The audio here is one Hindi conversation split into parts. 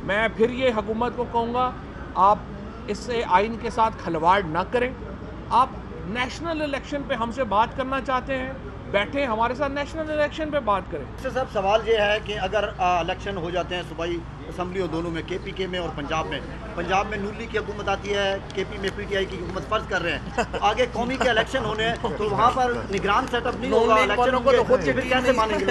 मैं फिर ये हुकूमत को कहूँगा, आप इससे आइन के साथ खिलवाड़ ना करें। आप नेशनल इलेक्शन पे हमसे बात करना चाहते हैं, बैठे हमारे साथ नेशनल इलेक्शन पे बात करें। साहब सवाल ये है कि अगर इलेक्शन हो जाते हैं सूबाई असम्बली और दोनों में, केपीके में और पंजाब में नूली की हुकूमत आती है, केपी में पीटीआई की हुकूमत फर्ज कर रहे हैं, तो आगे कौमी के इलेक्शन होने हैं तो वहाँ पर निगरान सेटअप नहीं होगा, इलेक्शनों को तो खुद कैसे मानेंगे?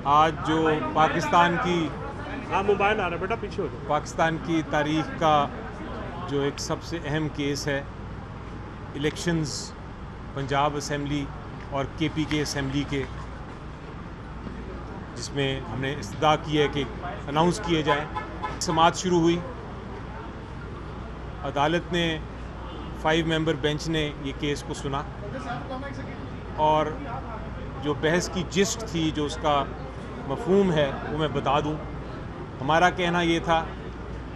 आज जो पाकिस्तान की मोबाइल आ रहा है बेटा, पीछे हो जाओ। पाकिस्तान की तारीख का जो एक सबसे अहम केस है, इलेक्शंस पंजाब असम्बली और केपीके असम्बली के, जिसमें हमने इस्तदा की है कि अनाउंस किए जाए। समाअत शुरू हुई, अदालत ने 5 मेंबर बेंच ने ये केस को सुना और जो बहस की जिस्ट थी, जो उसका मफहूम है, वो मैं बता दूं। हमारा कहना ये था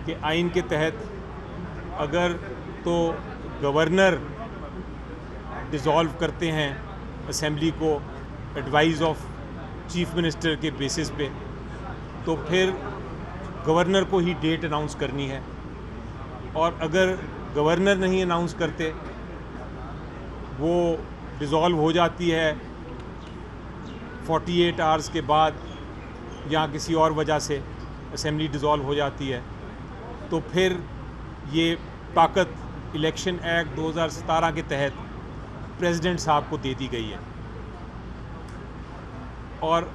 कि आइन के तहत अगर तो गवर्नर डिज़ोल्व करते हैं असम्बली को एडवाइस ऑफ चीफ मिनिस्टर के बेसिस पे, तो फिर गवर्नर को ही डेट अनाउंस करनी है। और अगर गवर्नर नहीं अनाउंस करते, वो डिज़ोल्व हो जाती है 48 आवर्स के बाद या किसी और वजह से असम्बली डिज़ोल्व हो जाती है, तो फिर ये ताकत इलेक्शन एक्ट 2017 के तहत प्रेसिडेंट साहब को दे दी गई है। और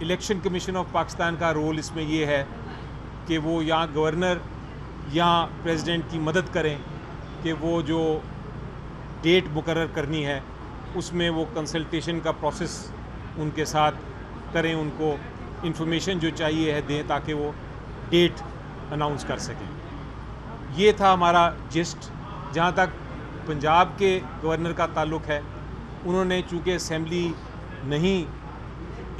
इलेक्शन कमीशन ऑफ पाकिस्तान का रोल इसमें ये है कि वो या गवर्नर या प्रेसिडेंट की मदद करें कि वो जो डेट मुकर्रर करनी है उसमें वो कंसल्टेशन का प्रोसेस उनके साथ करें, उनको इंफॉर्मेशन जो चाहिए है दें ताकि वो डेट अनाउंस कर सकें। ये था हमारा जिस्ट। जहाँ तक पंजाब के गवर्नर का ताल्लुक़ है, उन्होंने चूँकि असम्बली नहीं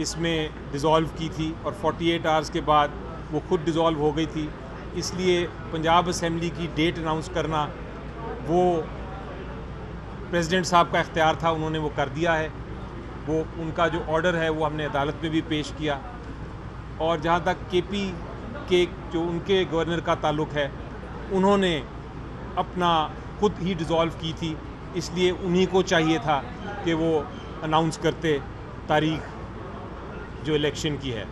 इसमें डिज़ोल्व की थी और 48 आवर्स के बाद वो खुद डिज़ोल्व हो गई थी, इसलिए पंजाब असम्बली की डेट अनाउंस करना वो प्रेसिडेंट साहब का इख्तियार था, उन्होंने वो कर दिया है। वो उनका जो ऑर्डर है वो हमने अदालत में भी पेश किया। और जहाँ तक केपी के जो उनके गवर्नर का ताल्लुक़ है, उन्होंने अपना खुद ही डिज़ोल्व की थी, इसलिए उन्हीं को चाहिए था कि वो अनाउंस करते तारीख जो इलेक्शन की है।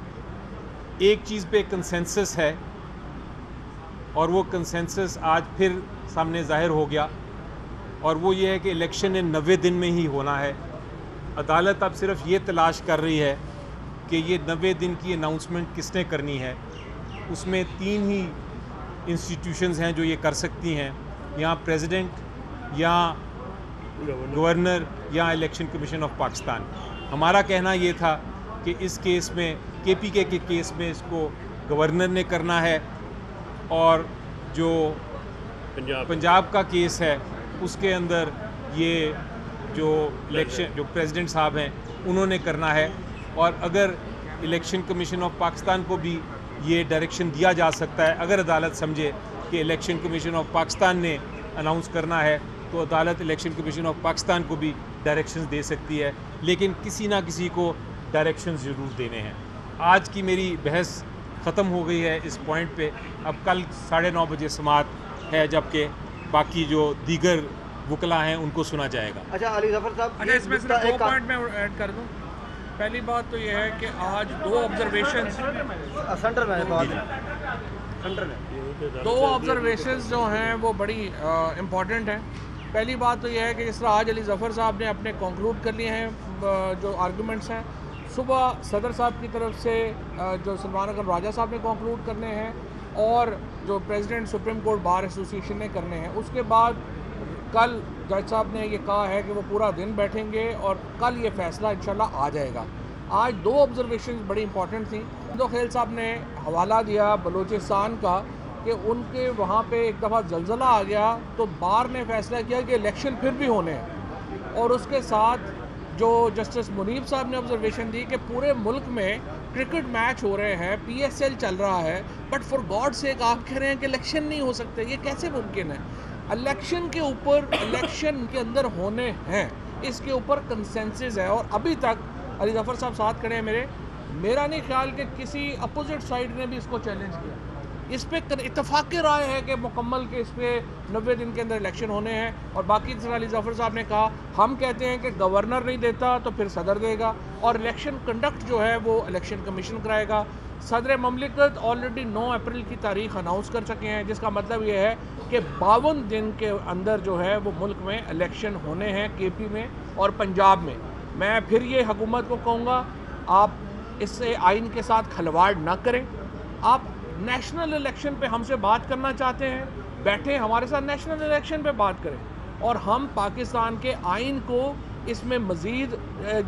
एक चीज़ पे कंसेंसस है और वो कंसेंसस आज फिर सामने ज़ाहिर हो गया, और वो ये है कि इलेक्शन 90 दिन में ही होना है। अदालत अब सिर्फ ये तलाश कर रही है कि ये 90 दिन की अनाउंसमेंट किसने करनी है। उसमें 3 ही इंस्टीट्यूशंस हैं जो ये कर सकती हैं, या प्रेसिडेंट, या गवर्नर, या इलेक्शन कमीशन ऑफ पाकिस्तान। हमारा कहना ये था कि इस केस में, केपीके के केस में, इसको गवर्नर ने करना है, और जो पंजाब का केस है उसके अंदर ये जो इलेक्शन जो प्रेसिडेंट साहब हैं उन्होंने करना है। और अगर इलेक्शन कमीशन ऑफ पाकिस्तान को भी ये डायरेक्शन दिया जा सकता है, अगर अदालत समझे कि इलेक्शन कमीशन ऑफ पाकिस्तान ने अनाउंस करना है, तो अदालत इलेक्शन कमीशन ऑफ पाकिस्तान को भी डायरेक्शंस दे सकती है, लेकिन किसी ना किसी को डायरेक्शंस ज़रूर देने हैं। आज की मेरी बहस ख़त्म हो गई है इस पॉइंट पे। अब कल 9:30 बजे समाअत है, जबकि बाकी जो दीगर वकला हैं उनको सुना जाएगा। अच्छा अली ज़फ़र साहब, अच्छा, इसमें सिर्फ 2 पॉइंट मैं ऐड कर दूँ। पहली बात तो ये है कि आज 2 ऑब्जर्वेशंस सेंटर में सेंटर में 2 ऑब्जर्वेशंस जो हैं वो बड़ी इम्पॉर्टेंट हैं। पहली बात तो ये है कि जिस तरह आज अली ज़फ़र साहब ने अपने कंक्लूड कर लिए हैं जो आर्गूमेंट्स हैं, सुबह सदर साहब की तरफ से जो सलमान अकरम राजा साहब ने कंक्लूड करने हैं और जो president supreme court bar association ने करने हैं। उसके बाद कल जज साहब ने ये कहा है कि वो पूरा दिन बैठेंगे और कल ये फ़ैसला इंशाल्लाह आ जाएगा। आज 2 ऑब्जर्वेशन बड़ी इंपॉर्टेंट थी। तो खेल साहब ने हवाला दिया बलूचिस्तान का कि उनके वहाँ पे एक दफ़ा ज़लज़ला आ गया तो बार ने फ़ैसला किया कि इलेक्शन फिर भी होने हैं। और उसके साथ जो जस्टिस मुनीब साहब ने ऑब्जर्वेशन दी कि पूरे मुल्क में क्रिकेट मैच हो रहे हैं, PSL चल रहा है, बट फॉर गॉड सेक आप कह रहे हैं कि इलेक्शन नहीं हो सकते, ये कैसे मुमकिन है? इलेक्शन के ऊपर, इलेक्शन के अंदर होने हैं, इसके ऊपर कंसेंसस है। और अभी तक अली ज़फ़र साहब साथ खड़े हैं मेरे, मेरा नहीं ख्याल कि किसी अपोजिट साइड ने भी इसको चैलेंज किया। इस पे इत्तफाक़ राय है कि मुकम्मल के इस पे 90 दिन के अंदर इलेक्शन होने हैं। और बाकी जिस अली ज़फ़र साहब ने कहा, हम कहते हैं कि गवर्नर नहीं देता तो फिर सदर देगा, और इलेक्शन कंडक्ट जो है वो इलेक्शन कमीशन कराएगा। सदर ममलिकत ऑलरेडी 9 अप्रैल की तारीख अनाउंस कर चुके हैं, जिसका मतलब ये है कि 52 दिन के अंदर जो है वो मुल्क में इलेक्शन होने हैं, KP में और पंजाब में। मैं फिर ये हुकूमत को कहूँगा, आप इससे आइन के साथ खिलवाड़ ना करें। आप नेशनल इलेक्शन पे हमसे बात करना चाहते हैं, बैठे हमारे साथ नेशनल इलेक्शन पे बात करें, और हम पाकिस्तान के आइन को इसमें मज़ीद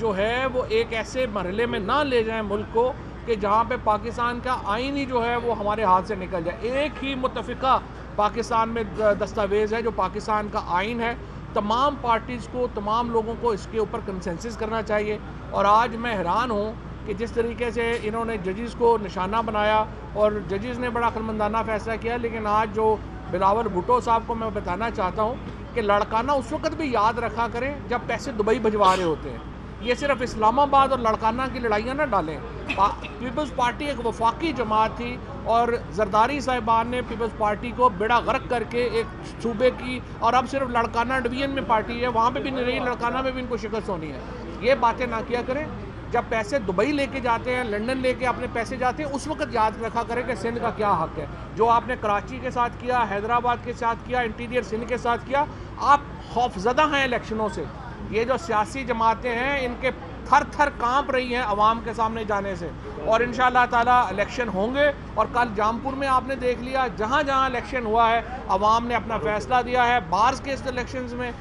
जो है वो एक ऐसे मरहले में ना ले जाएं मुल्क को कि जहाँ पे पाकिस्तान का आइन ही जो है वो हमारे हाथ से निकल जाए। एक ही मुत्तफ़िका पाकिस्तान में दस्तावेज़ है जो पाकिस्तान का आइन है। तमाम पार्टीज़ को, तमाम लोगों को इसके ऊपर कंसेंसस करना चाहिए। और आज मैं हैरान हूँ कि जिस तरीके से इन्होंने जजेस को निशाना बनाया और जजेस ने बड़ा अक्लमंदाना फ़ैसला किया, लेकिन आज जो बिलावल भुट्टो साहब को मैं बताना चाहता हूँ कि लड़काना उस वक्त भी याद रखा करें जब पैसे दुबई भिजवा रहे होते हैं। ये सिर्फ इस्लामाबाद और लड़काना की लड़ाइयाँ ना डालें। पीपल्स पार्टी एक वफाकी जमात थी और जरदारी साहिबान ने पीपल्स पार्टी को बेड़ा गर्क करके एक सूबे की, और अब सिर्फ लड़काना डिवीजन में पार्टी है, वहाँ पे भी नहीं रही, लड़काना में भी इनको शिकस्त होनी है। ये बातें ना किया करें। जब पैसे दुबई लेके जाते हैं, लंदन लेके अपने पैसे जाते हैं, उस वक्त याद रखा करें कि सिंध का क्या हक है। जो आपने कराची के साथ किया, हैदराबाद के साथ किया, इंटीरियर सिंध के साथ किया, आप खौफजदा हैं इलेक्शनों से। ये जो सियासी जमातें हैं इनके थर थर कांप रही हैं अवाम के सामने जाने से, और इंशाअल्लाह ताला इलेक्शन होंगे। और कल जामपुर में आपने देख लिया, जहाँ जहाँ इलेक्शन हुआ है अवाम ने अपना फ़ैसला दिया है। बार्स के इस इलेक्शंस में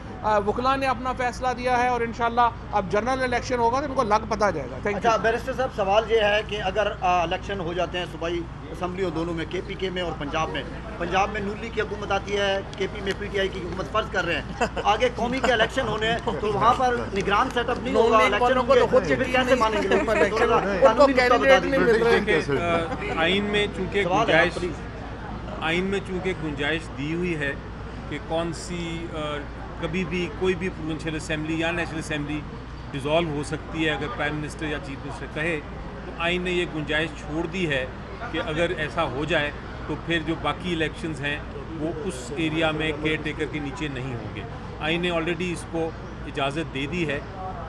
वकला ने अपना फ़ैसला दिया है, और इंशाअल्लाह अब जनरल इलेक्शन होगा तो इनको लग पता जाएगा। Thank you. अच्छा बैरिस्टर साहब, सवाल ये है कि अगर इलेक्शन हो जाते हैं सूबाई असम्बलियों दोनों में, KPK में और पंजाब में नूली की हुकूमत आती है, KP में PTI की हुकूमत फर्ज कर रहे हैं, आगे कौमी के इलेक्शन होने हैं तो वहाँ पर निगरान सेटअप नहीं होगा, इलेक्शन को तो खुद फिर कैसे मानेंगे? आइन में चूँकि गुंजाइश दी हुई है कि कौन सी कभी भी कोई भी प्रोविंशियल असेंबली या नेशनल असेंबली डिज़ोल्व हो सकती है अगर प्राइम मिनिस्टर या चीफ मिनिस्टर कहे, तो आइन ने ये गुंजाइश छोड़ दी है कि अगर ऐसा हो जाए तो फिर जो बाकी इलेक्शंस हैं वो उस एरिया में केयर टेकर के नीचे नहीं होंगे। आइन ने ऑलरेडी इसको इजाज़त दे दी है।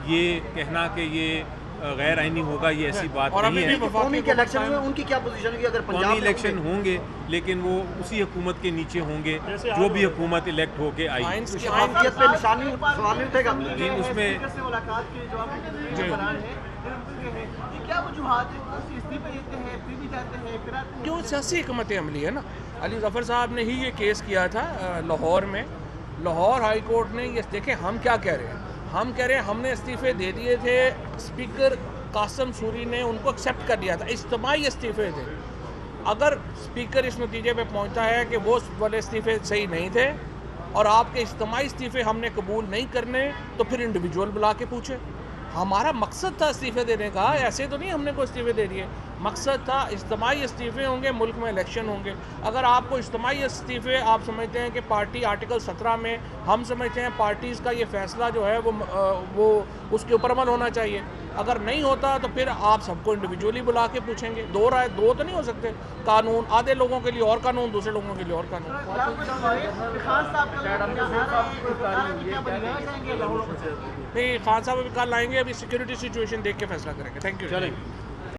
ये कहना कि ये गैर आइनी होगा, ये ऐसी बात नहीं है। कौमी के इलेक्शन में उनकी क्या पोजीशन होगी अगर पंजाब कौमी इलेक्शन होंगे, लेकिन वो उसी हुकूमत के नीचे होंगे जो भी हुकूमत इलेक्ट होके आई। शफाफियत पे निशानी सवाल नहीं उठेगा जी उसमें क्यों सियासी हुकूमत अमली है ना। अली ज़फ़र साहब ने ही ये केस किया था लाहौर में। लाहौर हाई कोर्ट ने ये देखें, हम क्या कह रहे हैं, हम कह रहे हैं हमने इस्तीफ़े दे दिए थे, स्पीकर कासम सूरी ने उनको एक्सेप्ट कर लिया था, इज्तिमाई इस्तीफ़े थे। अगर स्पीकर इस नतीजे पे पहुंचता है कि वो वाले इस्तीफ़े सही नहीं थे और आपके इज्तिमाई इस्तीफ़े हमने कबूल नहीं करने, तो फिर इंडिविजुअल बुला के पूछे। हमारा मकसद था इस्तीफ़े देने का, ऐसे तो नहीं हमने कोई इस्तीफ़े दे दिए। मकसद था इज्तिमाई इस्तीफ़े होंगे, मुल्क में इलेक्शन होंगे। अगर आपको इज्तिमाई इस्तीफ़े आप समझते हैं कि पार्टी आर्टिकल 17 में, हम समझते हैं पार्टीज़ का ये फ़ैसला जो है वो उसके ऊपर अमल होना चाहिए। अगर नहीं होता तो फिर आप सबको इंडिविजुअली बुला के पूछेंगे। दो तो नहीं हो सकते कानून, आधे लोगों के लिए और कानून, दूसरे लोगों के लिए और कानून। नहीं, खान साहब अभी कल आएंगे, अभी सिक्योरिटी सिचुएशन देख के फैसला करेंगे। Thank you.